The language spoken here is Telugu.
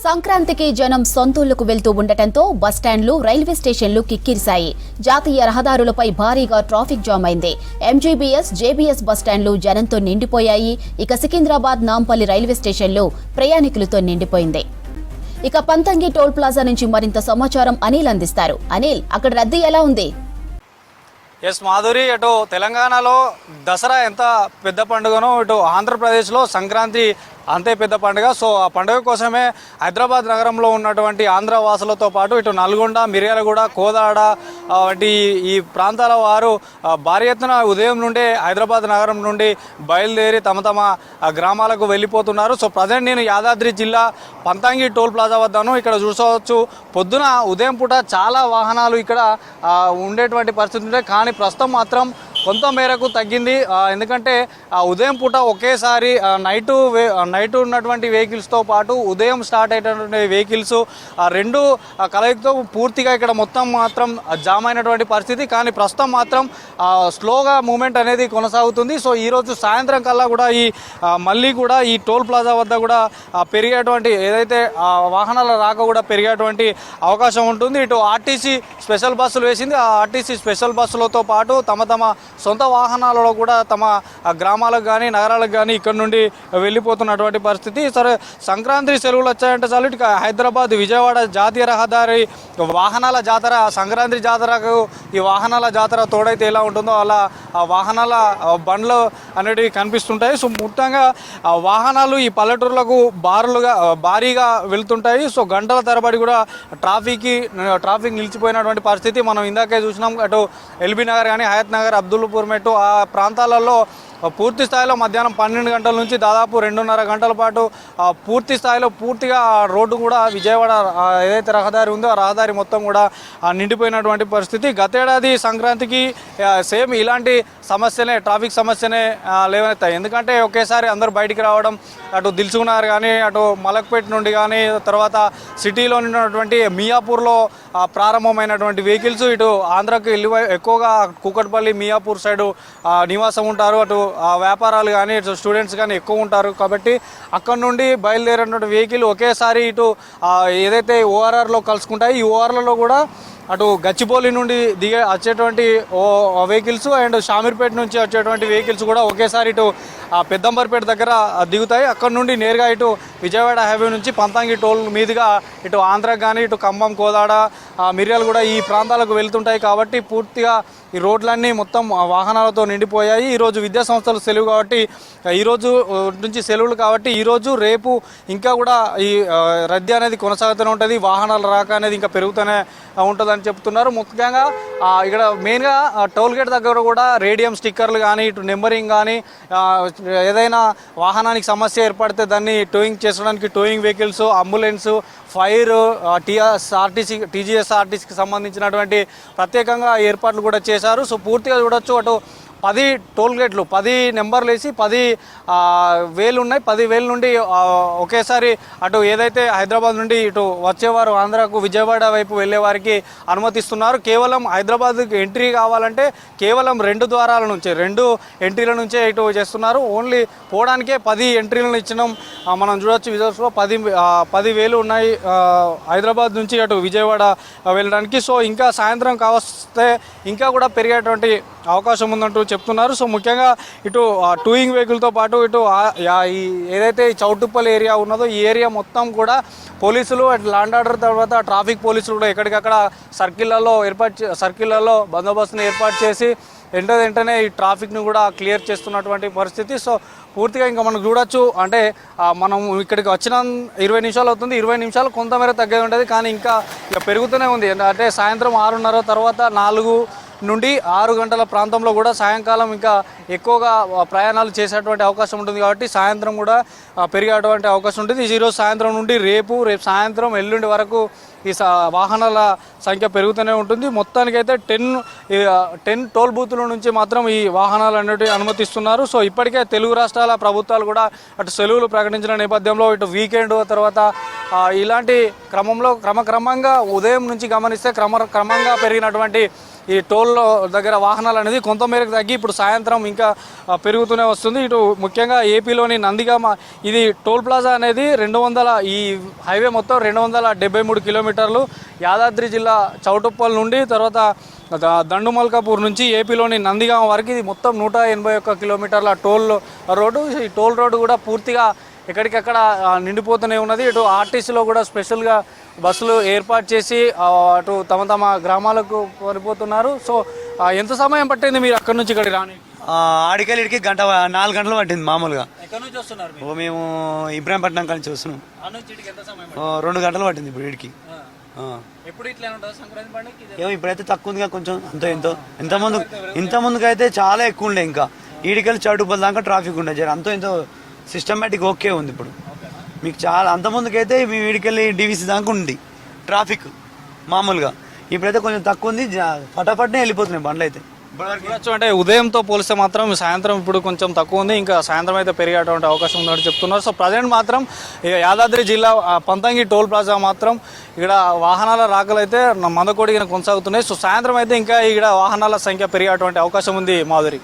సంక్రాంతికి జనం సొంతూళ్లకు వెళ్తూ ఉండటంతో బస్టాండ్లు రైల్వే స్టేషన్లు కిక్కిరిశాయి. జాతీయ రహదారులపై భారీగా ట్రాఫిక్ జామ్ అయింది. ఎంజీబీఎస్, జేబీఎస్ బస్టాండ్లు జనంతో నిండిపోయాయి. ఇక సికింద్రాబాద్ నాంపల్లి రైల్వే స్టేషన్లు ప్రయాణికులతో నిండిపోయింది. ఇక పంతంగి టోల్ ప్లాజా నుంచి మరింత సమాచారం అనిల్ అందిస్తారు. అనిల్, అక్కడ రద్దీ ఎలా ఉంది? మాధురి, ఇటు తెలంగాణలో దసరా ఎంత పెద్ద పండుగనో ఇటు ఆంధ్రప్రదేశ్లో సంక్రాంతి అంతే పెద్ద పండుగ. సో ఆ పండుగ కోసమే హైదరాబాద్ నగరంలో ఉన్నటువంటి ఆంధ్ర వాసులతో పాటు ఇటు నల్గొండ, మిర్యాలగూడ, కోదాడ వంటి ఈ ప్రాంతాల వారు భారీ ఎత్తున ఉదయం నుండే హైదరాబాద్ నగరం నుండి బయలుదేరి తమ తమ గ్రామాలకు వెళ్ళిపోతున్నారు. సో ప్రజెంట్ నేను యాదాద్రి జిల్లా పంతంగి టోల్ ప్లాజా వద్దను. ఇక్కడ చూసుకోవచ్చు, పొద్దున ఉదయం పూట చాలా వాహనాలు ఇక్కడ ఉండేటువంటి పరిస్థితి ఉంటే, కానీ ప్రస్తుతం మాత్రం కొంత మేరకు తగ్గింది. ఎందుకంటే ఉదయం పూట ఒకేసారి నైట్ ఉన్నటువంటి వెహికల్స్తో పాటు ఉదయం స్టార్ట్ అయినటువంటి వెహికల్స్ రెండు కలయికతో పూర్తిగా ఇక్కడ మొత్తం మాత్రం జామ్ అయినటువంటి పరిస్థితి. కానీ ప్రస్తుతం మాత్రం స్లోగా మూమెంట్ అనేది కొనసాగుతుంది. సో ఈరోజు సాయంత్రం కల్లా కూడా మళ్ళీ కూడా ఈ టోల్ ప్లాజా వద్ద కూడా పెరిగేటువంటి ఏదైతే వాహనాల రాక కూడా పెరిగేటువంటి అవకాశం ఉంటుంది. ఇటు ఆర్టీసీ స్పెషల్ బస్సులు వేసింది. ఆ ఆర్టీసీ స్పెషల్ బస్సులతో పాటు తమ సొంత వాహనాలలో కూడా తమ గ్రామాలకు కానీ నగరాలకు కానీ ఇక్కడ నుండి వెళ్ళిపోతున్నటువంటి పరిస్థితి. సరే, సంక్రాంతి సెలవులు వచ్చాయంటే చాలు ఇక హైదరాబాద్, విజయవాడ జాతీయ రహదారి వాహనాల జాతర, సంక్రాంతి జాతరకు ఈ వాహనాల జాతర తోడైతే ఎలా ఉంటుందో అలా వాహనాల బండ్లు అనేటివి కనిపిస్తుంటాయి. సో మొత్తంగా వాహనాలు ఈ పల్లెటూరులకు భారీగా వెళ్తుంటాయి. సో గంటల తరబడి కూడా ట్రాఫిక్ నిలిచిపోయినటువంటి పరిస్థితి మనం ఇందాకే చూసినాం. అటు ఎల్బీ నగర్ కానీ, హయత్ నగర్, అబ్దుల్పూర్ మెట్టు ఆ ప్రాంతాలలో పూర్తి స్థాయిలో మధ్యాహ్నం 12 గంటల నుంచి దాదాపు 2.5 గంటల పాటు పూర్తిగా రోడ్డు కూడా విజయవాడ ఏదైతే రహదారి ఉందో ఆ రహదారి మొత్తం కూడా నిండిపోయినటువంటి పరిస్థితి. గతేడాది సంక్రాంతికి సేమ్ ఇలాంటి ట్రాఫిక్ సమస్యనే లేవనెత్తాయి. ఎందుకంటే ఒకేసారి అందరూ బయటికి రావడం, అటు దిల్సుకునగర్ కానీ, అటు మలక్పేట నుండి కానీ, తర్వాత సిటీలో ఉన్నటువంటి మియాపూర్లో ప్రారంభమైనటువంటి వెహికల్స్ ఇటు ఆంధ్రాకి ఎక్కువగా కూకట్పల్లి, మియాపూర్ సైడు నివాసం ఉంటారు. అటు వ్యాపారాలు కానీ, ఇటు స్టూడెంట్స్ కానీ ఎక్కువ ఉంటారు. కాబట్టి అక్కడ నుండి బయలుదేరినటువంటి వెహికల్ ఒకేసారి ఇటు ఏదైతే ఓఆర్ఆర్లో కలుసుకుంటాయి, ఈ ఓఆర్ఆర్లో కూడా అటు గచ్చిబౌలి నుండి వచ్చేటువంటి వెహికల్స్ అండ్ షామీర్పేట నుంచి వచ్చేటువంటి వెహికల్స్ కూడా ఒకేసారి ఇటు పెద్దంబర్పేట దగ్గర దిగుతాయి. అక్కడ నుండి నేరుగా ఇటు విజయవాడ హైవే నుంచి పంతంగి టోల్ మీదుగా ఇటు ఆంధ్రాకి కానీ, ఇటు ఖమ్మం, కోదాడ, మిర్యాలు కూడా ఈ ప్రాంతాలకు వెళ్తుంటాయి. కాబట్టి పూర్తిగా ఈ రోడ్లన్నీ మొత్తం వాహనాలతో నిండిపోయాయి. ఈరోజు విద్యా సంస్థలు సెలవు కాబట్టి, ఈరోజు నుంచి సెలవులు కాబట్టి ఈరోజు రేపు ఇంకా కూడా ఈ రద్దీ అనేది కొనసాగుతూనే ఉంటుంది. వాహనాల రాక అనేది ఇంకా పెరుగుతూనే ఉంటుందని చెప్తున్నారు. ముఖ్యంగా ఇక్కడ మెయిన్గా టోల్ గేట్ దగ్గర కూడా రేడియం స్టిక్కర్లు కానీ, ఇటు నెంబరింగ్ కానీ, ఏదైనా వాహనానికి సమస్య ఏర్పడితే దాన్ని టోయింగ్ చేసుకోవడానికి టోయింగ్ వెహికల్స్, అంబులెన్స్, ఫైర్, టీజీఎస్ఆర్టీసీకి సంబంధించినటువంటి ప్రత్యేకంగా ఏర్పాట్లు కూడా చేశారు. సో పూర్తిగా చూడొచ్చు, అటు 10 టోల్ గేట్లు 10 నెంబర్లు వేసి 10,000 ఉన్నాయి. 10,000 నుండి ఒకేసారి అటు ఏదైతే హైదరాబాద్ నుండి ఇటు వచ్చేవారు ఆంధ్రాకు, విజయవాడ వైపు వెళ్ళే వారికి అనుమతిస్తున్నారు. కేవలం హైదరాబాద్కి ఎంట్రీ కావాలంటే కేవలం 2 ద్వారాల నుంచే, 2 ఎంట్రీల నుంచే ఇటు చేస్తున్నారు. ఓన్లీ పోవడానికే 10 ఎంట్రీలను ఇచ్చినాం. మనం చూడొచ్చు విజువల్స్లో 10,000 ఉన్నాయి హైదరాబాద్ నుంచి అటు విజయవాడ వెళ్ళడానికి. సో ఇంకా సాయంత్రం కావస్తే ఇంకా కూడా పెరిగేటువంటి అవకాశం ఉందంటూ చెప్తున్నారు. సో ముఖ్యంగా ఇటు టూయింగ్ వెహికల్తో పాటు ఇటు ఏదైతే ఈ చౌటుప్పల్ ఏరియా ఉన్నదో ఈ ఏరియా మొత్తం కూడా పోలీసులు, ల్యాండ్ ఆర్డర్ తర్వాత ట్రాఫిక్ పోలీసులు కూడా ఎక్కడికక్కడ సర్కిళ్లలో బందోబస్తును ఏర్పాటు చేసి వెంటనే ఈ ట్రాఫిక్ను కూడా క్లియర్ చేస్తున్నటువంటి పరిస్థితి. సో పూర్తిగా ఇంకా మనం చూడొచ్చు, అంటే మనం ఇక్కడికి వచ్చిన 20 నిమిషాలు అవుతుంది. 20 నిమిషాలు కొంతమేర తగ్గేది ఉంటుంది, కానీ ఇంకా పెరుగుతూనే ఉంది. అంటే సాయంత్రం 6:30 తర్వాత 4 నుండి 6 గంటల ప్రాంతంలో కూడా సాయంకాలం ఇంకా ఎక్కువగా ప్రయాణాలు చేసేటువంటి అవకాశం ఉంటుంది. కాబట్టి సాయంత్రం కూడా పెరిగేటువంటి అవకాశం ఉంటుంది. ఈరోజు సాయంత్రం నుండి రేపు సాయంత్రం, ఎల్లుండి వరకు ఈ వాహనాల సంఖ్య పెరుగుతూనే ఉంటుంది. మొత్తానికైతే 10 టోల్ బూతుల నుంచి మాత్రం ఈ వాహనాలు అనేవి అనుమతిస్తున్నారు. సో ఇప్పటికే తెలుగు రాష్ట్రాల ప్రభుత్వాలు కూడా అటు సెలవులు ప్రకటించిన నేపథ్యంలో ఇటు వీకెండ్ తర్వాత ఇలాంటి క్రమంలో క్రమంగా ఉదయం నుంచి గమనిస్తే క్రమంగా పెరిగినటువంటి ఈ టోల్ దగ్గర వాహనాలు అనేది కొంత మేరకు తగ్గి ఇప్పుడు సాయంత్రం ఇంకా పెరుగుతూనే వస్తుంది. ఇటు ముఖ్యంగా ఏపీలోని నందిగామ ఇది టోల్ ప్లాజా అనేది 200 ఈ హైవే మొత్తం 273 కిలోమీటర్లు యాదాద్రి జిల్లా చౌటుప్పల్ నుండి తర్వాత దండుమల్కాపూర్ నుంచి ఏపీలోని నందిగామ వరకు ఇది మొత్తం 181 కిలోమీటర్ల టోల్ రోడ్డు. ఈ టోల్ రోడ్డు కూడా పూర్తిగా ఎక్కడికక్కడ నిండిపోతూనే ఉన్నది. ఇటు ఆర్టీసీలో కూడా స్పెషల్గా బస్సులు ఏర్పాటు చేసి అటు తమ గ్రామాలకు వెళ్ళిపోతున్నారు. సో ఎంత సమయం పట్టింది మీరు అక్కడి నుంచి ఇక్కడికి రాని? ఆడికెళ్ళికి 4 గంటలు పట్టింది మామూలుగా. ఎక్కడి నుంచి వస్తున్నారు? మేము ఇబ్రాహీంపట్నం నుంచి వస్తున్నాం. 2 గంటలు పట్టింది ఇప్పుడు వీడికి. ఎప్పుడు ఇట్లా ఉంటుంది సంక్రాంతి పండుగ? ఏమో ఇప్పుడైతే తక్కువ ఉందిగా కొంచెం, ఇంత ముందుకు అయితే చాలా ఎక్కువ ఉండే. ఇంకా ఈడికెళ్ళి చౌటుప్పల్ దాకా ట్రాఫిక్ ఉండే, ఎంతో సిస్టమేటిక్ ఓకే ఉంది ఇప్పుడు. మీకు చాలా అంత ముందుకైతే మీ వీడికెళ్ళి డీవీసీ దాకా ఉంది ట్రాఫిక్ మామూలుగా. ఇప్పుడైతే కొంచెం తక్కువ ఉంది, ఫటాఫట్నే వెళ్ళిపోతున్నాయి బండ్లు అయితే. అంటే ఉదయంతో పోలిస్తే మాత్రం సాయంత్రం ఇప్పుడు కొంచెం తక్కువ ఉంది, ఇంకా సాయంత్రం అయితే పెరిగేటువంటి అవకాశం ఉందని చెప్తున్నారు. సో ప్రజెంట్ మాత్రం యాదాద్రి జిల్లా పంతంగి టోల్ ప్లాజా మాత్రం ఇక్కడ వాహనాల రాకలైతే మందకొడిగిన కొనసాగుతున్నాయి. సో సాయంత్రం అయితే ఇంకా ఇక్కడ వాహనాల సంఖ్య పెరిగేటువంటి అవకాశం ఉంది. మాధురి.